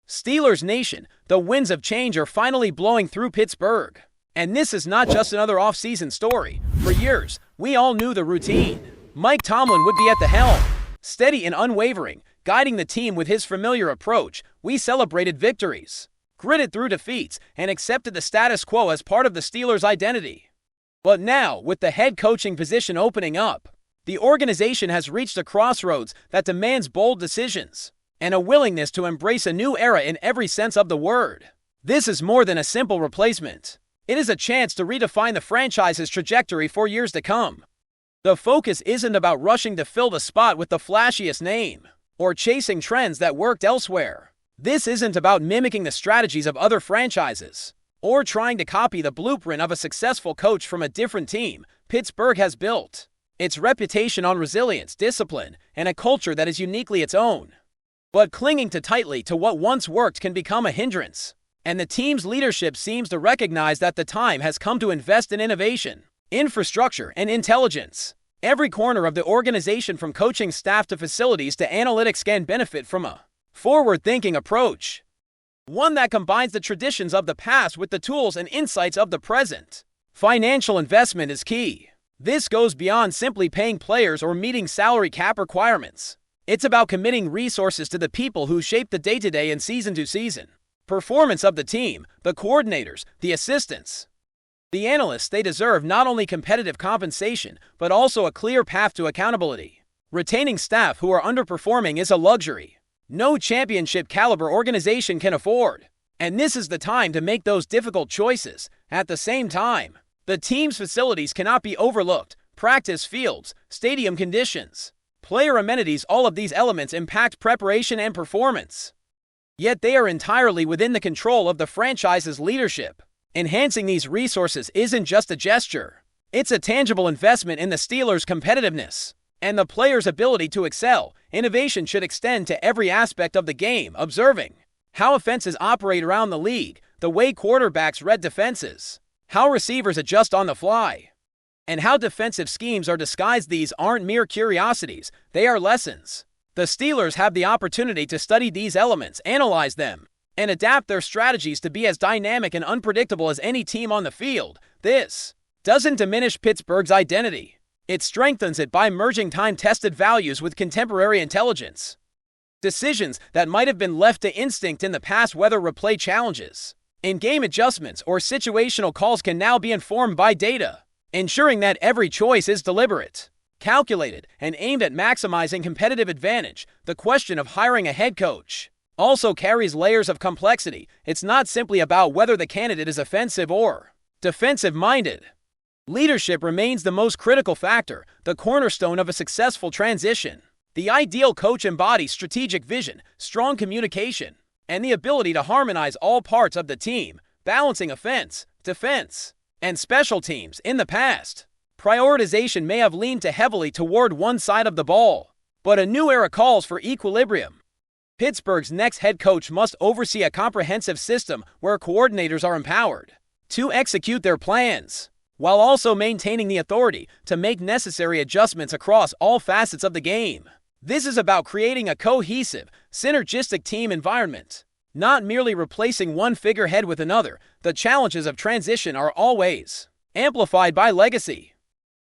Steelers Nation, the winds of change are finally blowing through Pittsburgh. And this is not just another off-season story. For years, we all knew the routine. Mike Tomlin would be at the helm, steady and unwavering, guiding the team with his familiar approach. We celebrated victories, gritted through defeats, and accepted the status quo as part of the Steelers' identity. But now, with the head coaching position opening up, the organization has reached a crossroads that demands bold decisions and a willingness to embrace a new era in every sense of the word. This is more than a simple replacement. It is a chance to redefine the franchise's trajectory for years to come. The focus isn't about rushing to fill the spot with the flashiest name or chasing trends that worked elsewhere. This isn't about mimicking the strategies of other franchises or trying to copy the blueprint of a successful coach from a different team. Pittsburgh has built its reputation on resilience, discipline, and a culture that is uniquely its own. But clinging too tightly to what once worked can become a hindrance, and the team's leadership seems to recognize that the time has come to invest in innovation, infrastructure, and intelligence. Every corner of the organization, from coaching staff to facilities to analytics, can benefit from a forward-thinking approach, one that combines the traditions of the past with the tools and insights of the present. Financial investment is key. This goes beyond simply paying players or meeting salary cap requirements. It's about committing resources to the people who shape the day-to-day and season-to-season performance of the team, the coordinators, the assistants, the analysts. They deserve not only competitive compensation, but also a clear path to accountability. Retaining staff who are underperforming is a luxury no championship-caliber organization can afford, and this is the time to make those difficult choices. At the same time, the team's facilities cannot be overlooked. Practice fields, stadium conditions, player amenities, all of these elements impact preparation and performance. Yet they are entirely within the control of the franchise's leadership. Enhancing these resources isn't just a gesture. It's a tangible investment in the Steelers' competitiveness and the players' ability to excel. Innovation should extend to every aspect of the game, observing how offenses operate around the league, the way quarterbacks read defenses, how receivers adjust on the fly, and how defensive schemes are disguised. These aren't mere curiosities, they are lessons. The Steelers have the opportunity to study these elements, analyze them, and adapt their strategies to be as dynamic and unpredictable as any team on the field. This doesn't diminish Pittsburgh's identity. It strengthens it by merging time-tested values with contemporary intelligence. Decisions that might have been left to instinct in the past, whether replay challenges, in-game adjustments, or situational calls, can now be informed by data, ensuring that every choice is deliberate, calculated, and aimed at maximizing competitive advantage. The question of hiring a head coach also carries layers of complexity. It's not simply about whether the candidate is offensive or defensive-minded. Leadership remains the most critical factor, the cornerstone of a successful transition. The ideal coach embodies strategic vision, strong communication, and the ability to harmonize all parts of the team, balancing offense, defense, and special teams. In the past, prioritization may have leaned too heavily toward one side of the ball, but a new era calls for equilibrium. Pittsburgh's next head coach must oversee a comprehensive system where coordinators are empowered to execute their plans, while also maintaining the authority to make necessary adjustments across all facets of the game. This is about creating a cohesive, synergistic team environment, not merely replacing one figurehead with another. The challenges of transition are always amplified by legacy.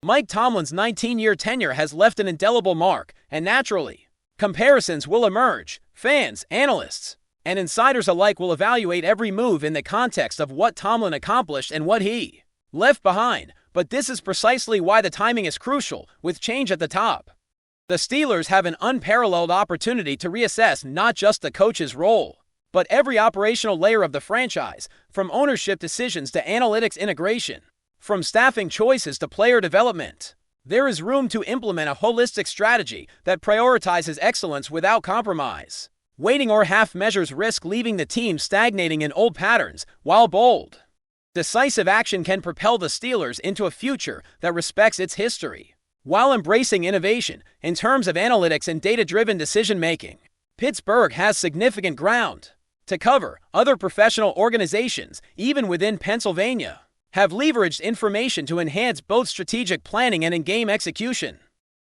Mike Tomlin's 19-year tenure has left an indelible mark, and naturally, comparisons will emerge. Fans, analysts, and insiders alike will evaluate every move in the context of what Tomlin accomplished and what he left behind. But this is precisely why the timing is crucial. With change at the top, the Steelers have an unparalleled opportunity to reassess not just the coach's role, but every operational layer of the franchise, from ownership decisions to analytics integration, from staffing choices to player development. There is room to implement a holistic strategy that prioritizes excellence without compromise. Waiting or half measures risk leaving the team stagnating in old patterns, while bold, decisive action can propel the Steelers into a future that respects its history, while embracing innovation in terms of analytics and data-driven decision-making. Pittsburgh has significant ground to cover. Other professional organizations, even within Pennsylvania, have leveraged information to enhance both strategic planning and in-game execution.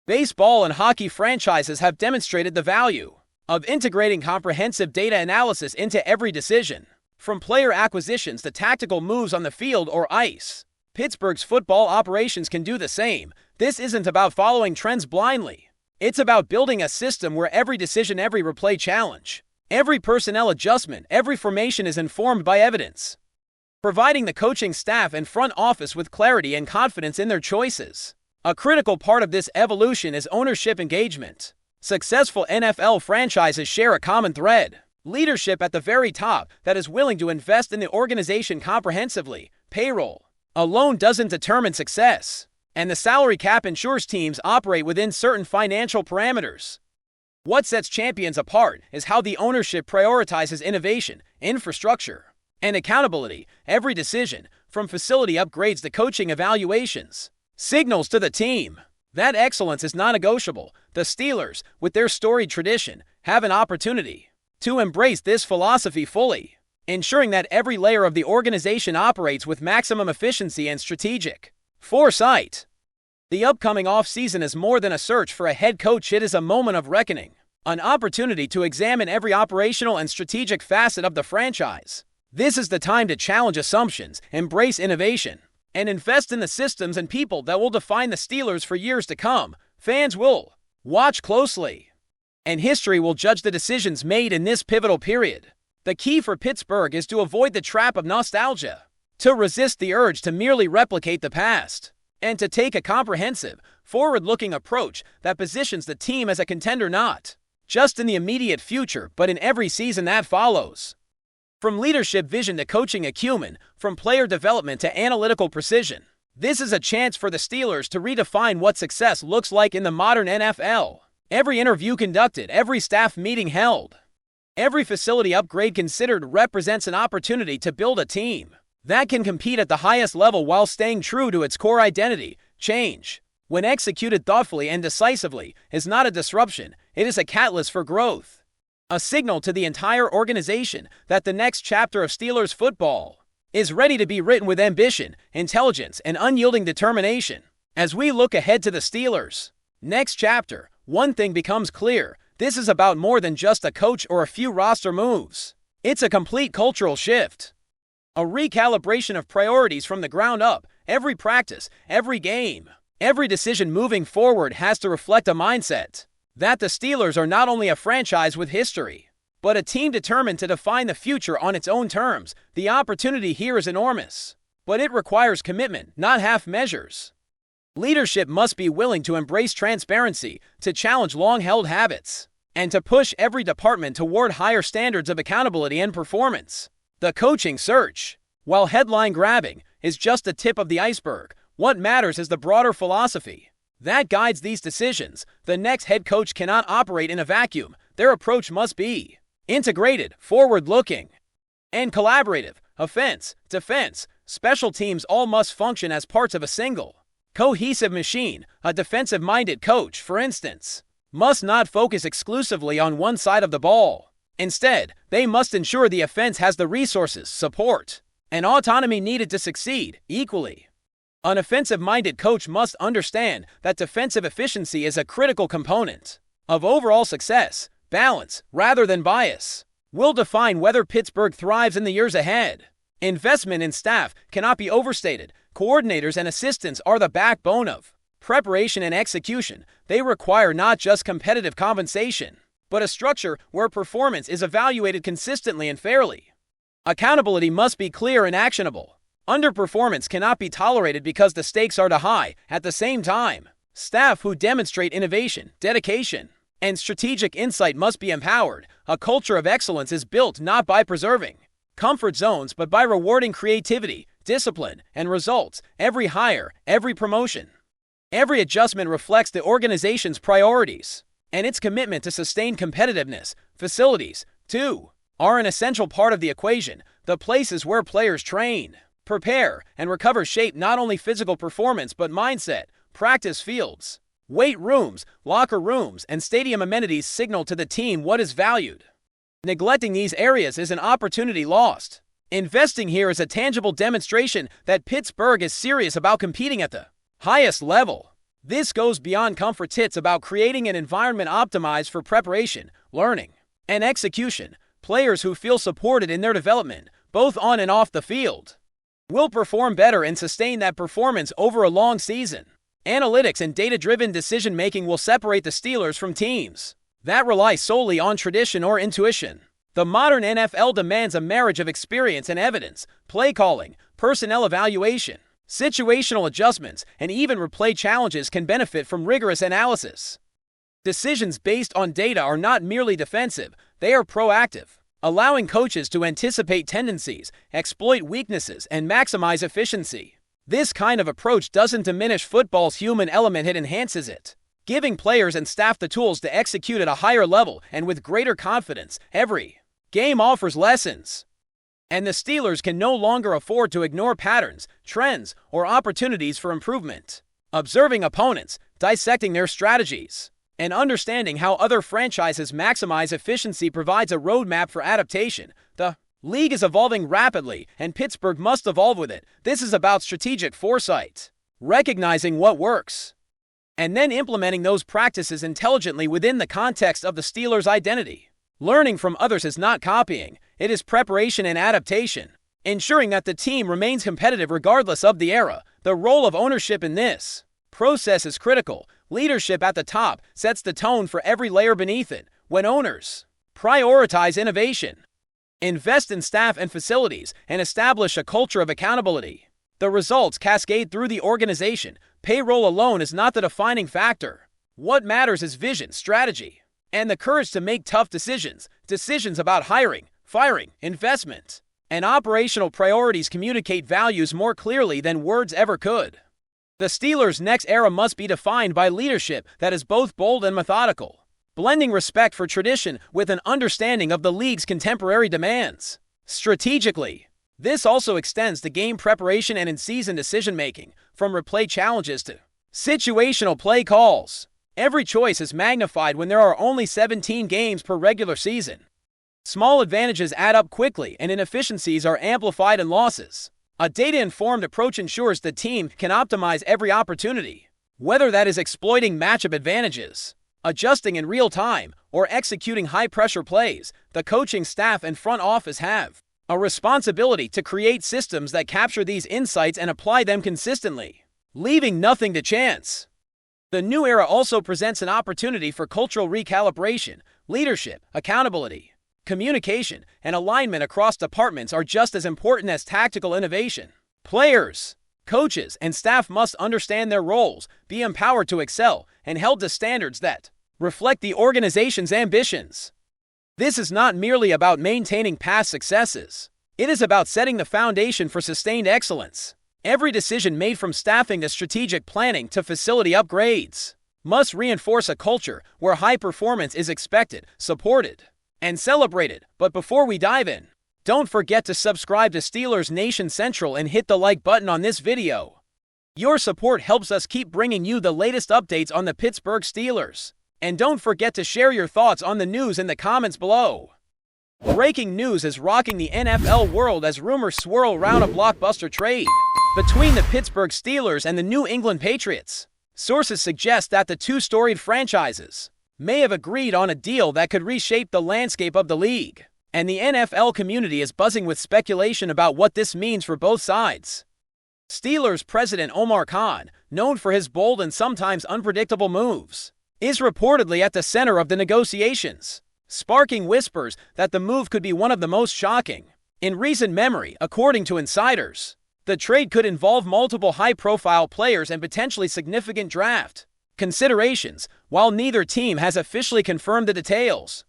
Baseball and hockey franchises have demonstrated the value of integrating comprehensive data analysis into every decision, from player acquisitions to tactical moves on the field or ice. Pittsburgh's football operations can do the same. This isn't about following trends blindly. It's about building a system where every decision, every replay challenge, every personnel adjustment, every formation is informed by evidence, providing the coaching staff and front office with clarity and confidence in their choices. A critical part of this evolution is ownership engagement. Successful NFL franchises share a common thread: leadership at the very top that is willing to invest in the organization comprehensively. Payroll alone doesn't determine success, and the salary cap ensures teams operate within certain financial parameters. What sets champions apart is how the ownership prioritizes innovation, infrastructure, and accountability. Every decision, from facility upgrades to coaching evaluations, signals to the team that excellence is non-negotiable. The Steelers, with their storied tradition, have an opportunity to embrace this philosophy fully, ensuring that every layer of the organization operates with maximum efficiency and strategic foresight. The upcoming offseason is more than a search for a head coach. It is a moment of reckoning, an opportunity to examine every operational and strategic facet of the franchise. This is the time to challenge assumptions, embrace innovation, and invest in the systems and people that will define the Steelers for years to come. Fans will watch closely, and history will judge the decisions made in this pivotal period. The key for Pittsburgh is to avoid the trap of nostalgia, to resist the urge to merely replicate the past, and to take a comprehensive, forward-looking approach that positions the team as a contender not just in the immediate future but in every season that follows. From leadership vision to coaching acumen, from player development to analytical precision, this is a chance for the Steelers to redefine what success looks like in the modern NFL. Every interview conducted, every staff meeting held, every facility upgrade considered represents an opportunity to build a team that can compete at the highest level while staying true to its core identity. Change, when executed thoughtfully and decisively, is not a disruption. It is a catalyst for growth, a signal to the entire organization that the next chapter of Steelers football is ready to be written with ambition, intelligence, and unyielding determination. As we look ahead to the Steelers' next chapter, one thing becomes clear: this is about more than just a coach or a few roster moves. It's a complete cultural shift, a recalibration of priorities from the ground up. Every practice, every game, every decision moving forward has to reflect a mindset that the Steelers are not only a franchise with history, but a team determined to define the future on its own terms. The opportunity here is enormous, but it requires commitment, not half measures. Leadership must be willing to embrace transparency, to challenge long-held habits, and to push every department toward higher standards of accountability and performance. The coaching search, while headline-grabbing, is just the tip of the iceberg. What matters is the broader philosophy that guides these decisions. The next head coach cannot operate in a vacuum. Their approach must be integrated, forward-looking, and collaborative. Offense, defense, special teams all must function as parts of a single, cohesive machine. A defensive-minded coach, for instance, must not focus exclusively on one side of the ball. Instead, they must ensure the offense has the resources, support, and autonomy needed to succeed equally. An offensive-minded coach must understand that defensive efficiency is a critical component of overall success. Balance, rather than bias, will define whether Pittsburgh thrives in the years ahead. Investment in staff cannot be overstated. Coordinators and assistants are the backbone of preparation and execution. They require not just competitive compensation, but a structure where performance is evaluated consistently and fairly. Accountability must be clear and actionable. Underperformance cannot be tolerated because the stakes are too high. At the same time, staff who demonstrate innovation, dedication, and strategic insight must be empowered. A culture of excellence is built not by preserving comfort zones but by rewarding creativity, discipline, and results. Every hire, every promotion, every adjustment reflects the organization's priorities and its commitment to sustained competitiveness. Facilities, too, are an essential part of the equation. The places where players train, prepare, and recover shape not only physical performance but mindset. Practice fields, weight rooms, locker rooms, and stadium amenities signal to the team what is valued. Neglecting these areas is an opportunity lost. Investing here is a tangible demonstration that Pittsburgh is serious about competing at the highest level. This goes beyond comfort. It's about creating an environment optimized for preparation, learning, And execution, players who feel supported in their development, both on and off the field, will perform better and sustain that performance over a long season. Analytics and data-driven decision-making will separate the Steelers from teams that rely solely on tradition or intuition. The modern NFL demands a marriage of experience and evidence, play calling, personnel evaluation, situational adjustments, and even replay challenges can benefit from rigorous analysis. Decisions based on data are not merely defensive, they are proactive, allowing coaches to anticipate tendencies, exploit weaknesses, and maximize efficiency. This kind of approach doesn't diminish football's human element, it enhances it, giving players and staff the tools to execute at a higher level and with greater confidence. Every game offers lessons, and the Steelers can no longer afford to ignore patterns, trends, or opportunities for improvement. Observing opponents, dissecting their strategies, and understanding how other franchises maximize efficiency provides a roadmap for adaptation. The league is evolving rapidly, and Pittsburgh must evolve with it. This is about strategic foresight, recognizing what works, and then implementing those practices intelligently within the context of the Steelers' identity. Learning from others is not copying, it is preparation and adaptation, ensuring that the team remains competitive regardless of the era. The role of ownership in this process is critical. Leadership at the top sets the tone for every layer beneath it. When owners prioritize innovation, invest in staff and facilities, and establish a culture of accountability, the results cascade through the organization. Payroll alone is not the defining factor. What matters is vision, strategy, and the courage to make tough decisions. Decisions about hiring, firing, investment, and operational priorities communicate values more clearly than words ever could. The Steelers' next era must be defined by leadership that is both bold and methodical, blending respect for tradition with an understanding of the league's contemporary demands. Strategically, this also extends to game preparation and in-season decision-making, from replay challenges to situational play calls. Every choice is magnified when there are only 17 games per regular season. Small advantages add up quickly, and inefficiencies are amplified in losses. A data-informed approach ensures the team can optimize every opportunity, whether that is exploiting matchup advantages, adjusting in real time, or executing high-pressure plays. The coaching staff and front office have a responsibility to create systems that capture these insights and apply them consistently, leaving nothing to chance. The new era also presents an opportunity for cultural recalibration. Leadership, accountability, communication, and alignment across departments are just as important as tactical innovation. Players, coaches, and staff must understand their roles, be empowered to excel, and held to standards that reflect the organization's ambitions. This is not merely about maintaining past successes. It is about setting the foundation for sustained excellence. Every decision made, from staffing to strategic planning to facility upgrades, must reinforce a culture where high performance is expected, supported, and celebrated. But before we dive in, don't forget to subscribe to Steelers Nation Central and hit the like button on this video. Your support helps us keep bringing you the latest updates on the Pittsburgh Steelers. And don't forget to share your thoughts on the news in the comments below. Breaking news is rocking the NFL world as rumors swirl around a blockbuster trade between the Pittsburgh Steelers and the New England Patriots. Sources suggest that the two storied franchises may have agreed on a deal that could reshape the landscape of the league, and the NFL community is buzzing with speculation about what this means for both sides. Steelers president Omar, known for his bold and sometimes unpredictable moves, is reportedly at the center of the negotiations, sparking whispers that the move could be one of the most shocking in recent memory. According to insiders, the trade could involve multiple high-profile players and potentially significant draft considerations, while neither team has officially confirmed the details.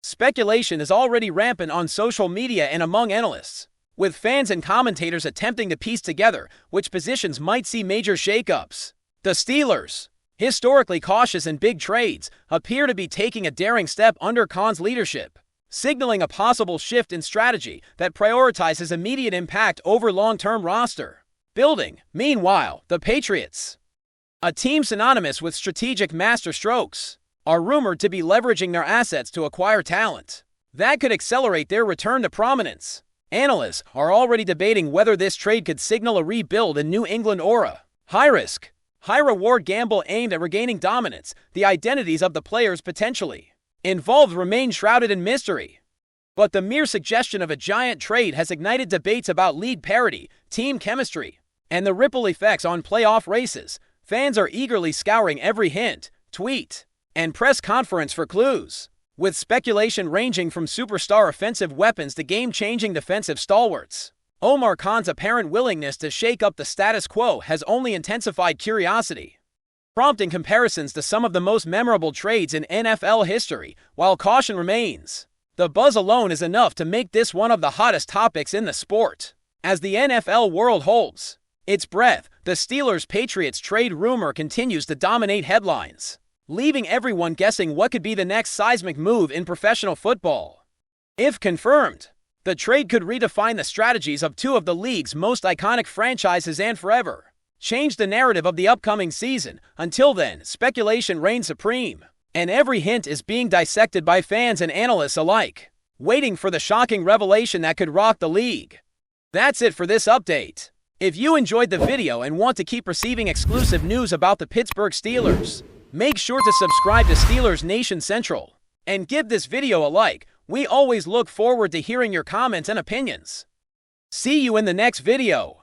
Speculation is already rampant on social media and among analysts, with fans and commentators attempting to piece together which positions might see major shakeups. The Steelers, historically cautious in big trades, appear to be taking a daring step under Khan's leadership, signaling a possible shift in strategy that prioritizes immediate impact over long-term roster building. Meanwhile, the Patriots, a team synonymous with strategic masterstrokes, are rumored to be leveraging their assets to acquire talent that could accelerate their return to prominence. Analysts are already debating whether this trade could signal a rebuild in New England or a high-risk, high-reward gamble aimed at regaining dominance. The identities of the players potentially involved remain shrouded in mystery. But the mere suggestion of a giant trade has ignited debates about league parity, team chemistry, and the ripple effects on playoff races. Fans are eagerly scouring every hint, tweet, and press conference for clues, with speculation ranging from superstar offensive weapons to game-changing defensive stalwarts. Omar Khan's apparent willingness to shake up the status quo has only intensified curiosity, prompting comparisons to some of the most memorable trades in NFL history. While caution remains, the buzz alone is enough to make this one of the hottest topics in the sport. As the NFL world holds its breath, the Steelers-Patriots trade rumor continues to dominate headlines, leaving everyone guessing what could be the next seismic move in professional football. If confirmed, the trade could redefine the strategies of two of the league's most iconic franchises and forever change the narrative of the upcoming season. Until then, speculation reigns supreme, and every hint is being dissected by fans and analysts alike, waiting for the shocking revelation that could rock the league. That's it for this update. If you enjoyed the video and want to keep receiving exclusive news about the Pittsburgh Steelers, make sure to subscribe to Steelers Nation Central and give this video a like. We always look forward to hearing your comments and opinions. See you in the next video.